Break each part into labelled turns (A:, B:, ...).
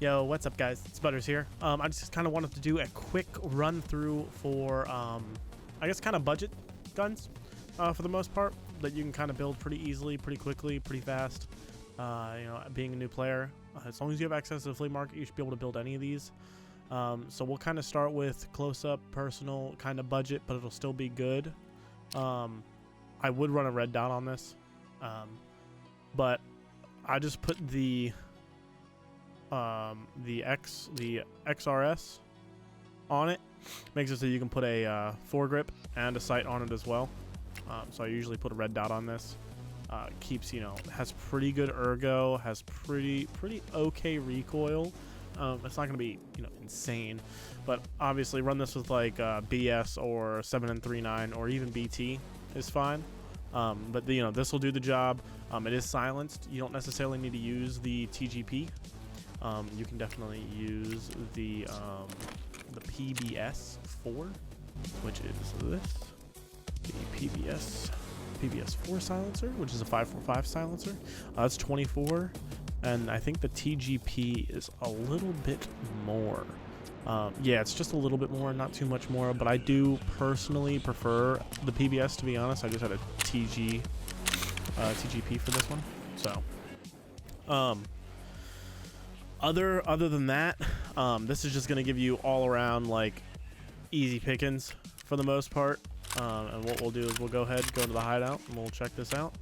A: Yo, what's up, guys? It's Butters here. I just kind of wanted to do a quick run through for, I guess, kind of budget guns for the most part that you can kind of build pretty easily, pretty quickly, pretty fast. You know, being a new player, as long as you have access to the flea market, you should be able to build any of these. So we'll kind of start with close-up, personal kind of budget, but it'll still be good. I would run a red dot on this, but I just put the XRS on it. Makes it so you can put a foregrip and a sight on it as well. So I usually put a red dot on this. Keeps, you know, has pretty good ergo, has pretty okay recoil. It's not gonna be, you know, insane, but obviously run this with like BS or 7.39 or even BT is fine. But you know, this will do the job. It is silenced. You don't necessarily need to use the TGP. You can definitely use the PBS 4, which is this, the PBS 4 silencer, which is a 545 silencer. That's 24, and I think the TGP is a little bit more. Yeah, it's just a little bit more, not too much more, but I do personally prefer the PBS, to be honest. I just had a TGP for this one. So other than that, this is just gonna give you all around like easy pickings for the most part. And what we'll do is we'll go ahead, go into the hideout, and we'll check this out.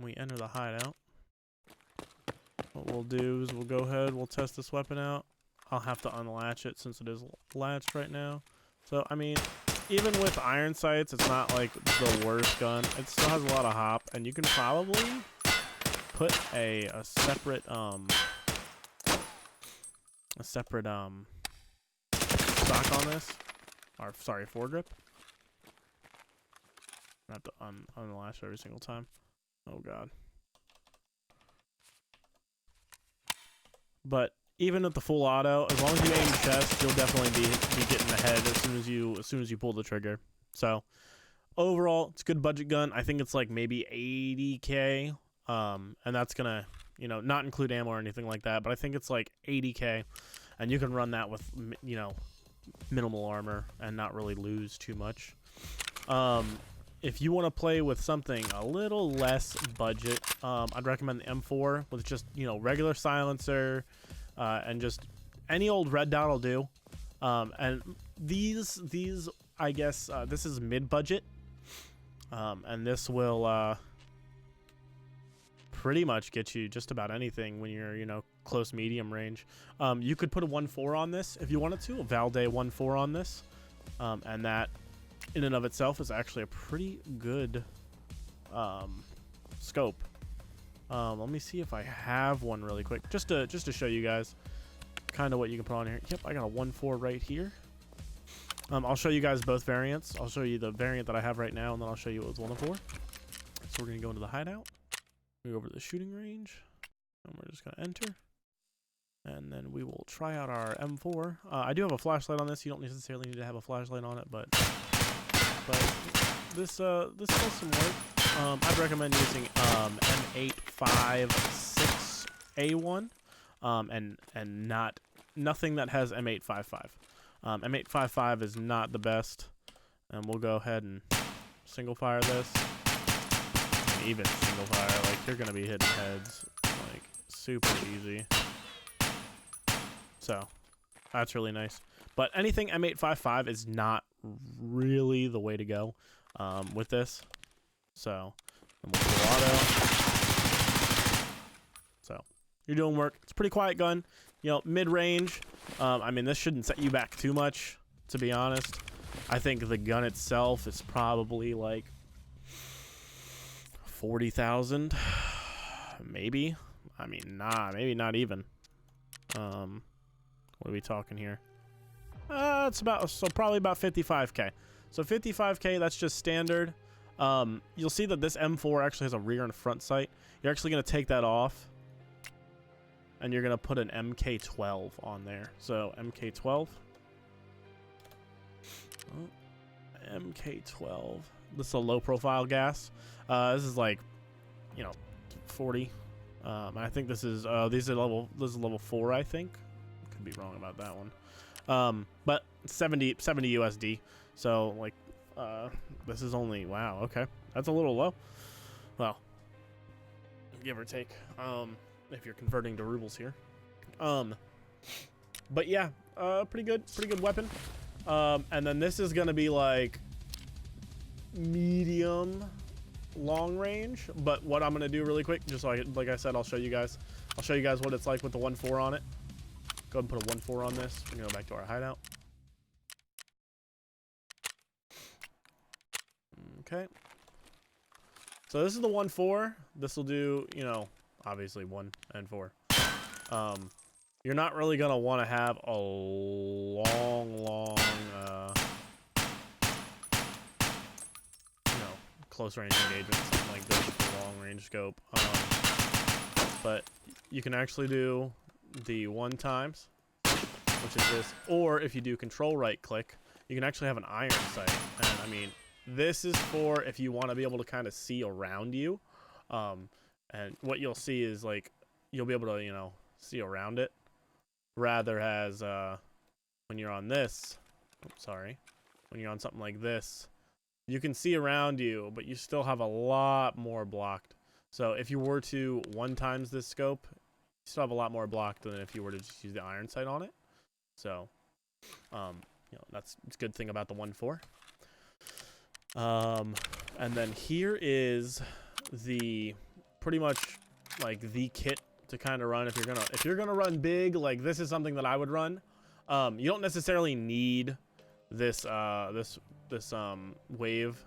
A: We enter the hideout. What we'll do is we'll go ahead, we'll test this weapon out. I'll have to unlatch it since it is latched right now. So, I mean, even with iron sights, it's not like the worst gun. It still has a lot of hop, and you can probably put a separate stock on this, or sorry, foregrip. I have to unlatch every single time. Oh god. But even with the full auto, as long as you aim chest, you'll definitely be getting ahead as soon as you pull the trigger. So overall, it's a good budget gun. I think it's like maybe 80K, and that's gonna, you know, not include ammo or anything like that. But I think it's like 80K, and you can run that with, you know, minimal armor and not really lose too much. If you want to play with something a little less budget, I'd recommend the M4 with just, you know, regular silencer, and just any old red dot will do. And these I guess this is mid-budget, and this will pretty much get you just about anything when you're, you know, close medium range. You could put a 1.4 on this if you wanted to, a Valde 1.4 on this, and that in and of itself is actually a pretty good scope. Let me see if I have one really quick, just to show you guys kind of what you can put on here. Yep, I got a 1.4 right here. I'll show you guys both variants. I'll show you the variant that I have right now, and then I'll show you what was 1.4. So we're gonna go into the hideout, we go over to the shooting range, and we're just gonna enter, and then we will try out our M4. I do have a flashlight on this. You don't necessarily need to have a flashlight on it, but this does some work. I'd recommend using M856A1, and nothing that has M855. M855 is not the best, and we'll go ahead and single fire this. Even single fire, like, you're gonna be hitting heads like super easy. So that's really nice. But anything M855 is not really the way to go with this. So, and we'll pull auto. So you're doing work. It's a pretty quiet gun, you know, mid-range. I mean, this shouldn't set you back too much, to be honest. I think the gun itself is probably like 40,000, maybe. I mean, maybe not even. What are we talking here? It's about, so probably about 55K. So 55K, that's just standard. You'll see that this M4 actually has a rear and front sight. You're actually going to take that off, and you're going to put an MK12 on there. So MK12. Oh, MK12. This is a low profile gas. This is like, you know, 40. I think this is this is level 4, I think. Could be wrong about that one. But 70 USD. So like this is only, wow, okay. That's a little low. Well, give or take. If you're converting to rubles here. But yeah, pretty good weapon. And then this is gonna be like medium long range, but what I'm gonna do really quick, just like I said, I'll show you guys what it's like with the 1.4 on it. Go ahead and put a 1.4 on this. We're gonna go back to our hideout. Okay, so this is the 1.4. This will do, you know, obviously 1 and 4. You're not really gonna want to have a long close range engagement, something like this with a long range scope. But you can actually do the 1 times, which is this, or if you do control right click, you can actually have an iron sight. And I mean, this is for if you want to be able to kind of see around you. And what you'll see is like, you'll be able to, you know, see around it. Rather as when you're on this, when you're on something like this, you can see around you, but you still have a lot more blocked. So if you were to 1 times this scope, you still have a lot more blocked than if you were to just use the iron sight on it. So, you know, it's a good thing about the 1.4. And then here is the pretty much like the kit to kind of run if you're gonna run big. Like, this is something that I would run. You don't necessarily need this this wave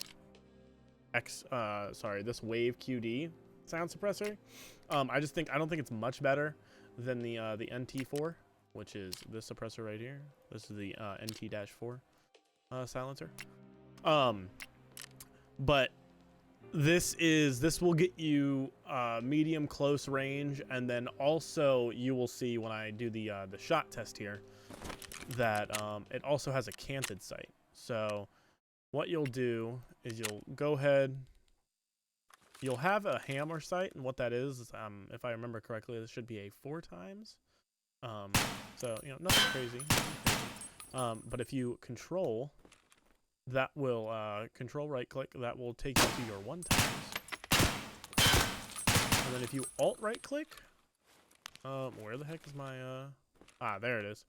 A: this wave QD sound suppressor. I don't think it's much better than the NT4, which is this suppressor right here. This is the NT-4 silencer. But this will get you medium close range, and then also you will see when I do the shot test here that it also has a canted sight. So what you'll do is you'll go ahead, you'll have a hammer sight, and what that is if I remember correctly, this should be a 4 times. So, you know, nothing crazy. But if you control, that will control right click, that will take you to your 1 times. And then if you alt right click, where the heck is my there it is.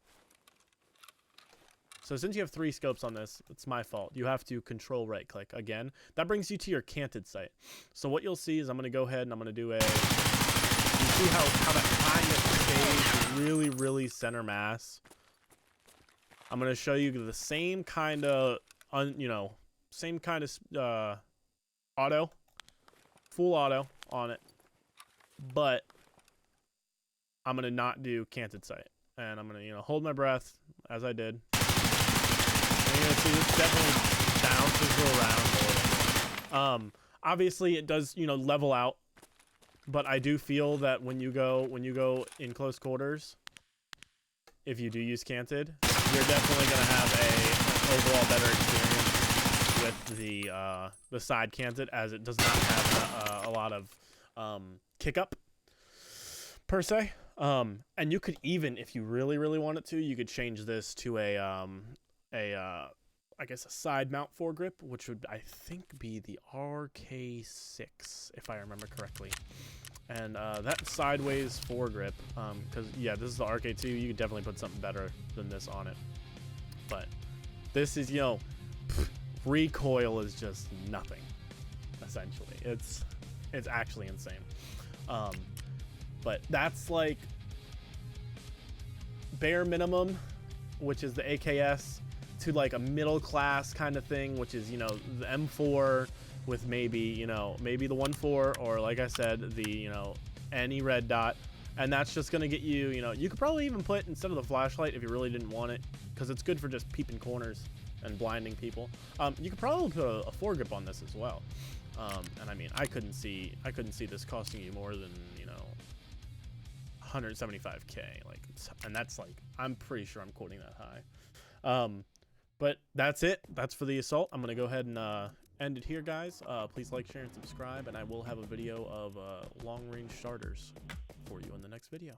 A: So since you have 3 scopes on this, it's my fault. You have to control right click again. That brings you to your canted sight. So what you'll see is I'm gonna go ahead and I'm gonna do you see how that kind of stays really center mass. I'm gonna show you the same kind of auto, full auto on it, but I'm gonna not do canted sight, and I'm gonna hold my breath as I did. And you're gonna see this definitely bounces around a little. Obviously it does level out, but I do feel that when you go in close quarters, if you do use canted, you're definitely gonna have an overall better experience with the side canted, as it does not have a lot of kick up per se. And you could even, if you really wanted to, you could change this to I guess a side mount foregrip, which would I think be the RK6 if I remember correctly. And that sideways foregrip, because yeah, this is the RK2. You could definitely put something better than this on it. But this is, recoil is just nothing. Essentially, it's actually insane. But that's like bare minimum, which is the AKS, to like a middle class kind of thing, which is the M4 with maybe maybe the 1.4, or like I said, the any red dot. And that's just gonna get you, you could probably even put, instead of the flashlight, if you really didn't want it, because it's good for just peeping corners and blinding people, you could probably put a foregrip on this as well. And I mean, I couldn't see this costing you more than 175K, like, and that's like, I'm pretty sure I'm quoting that high. But that's it. That's for the assault. I'm gonna go ahead and end it here, guys. Please like, share, and subscribe, and I will have a video of long-range starters for you in the next video.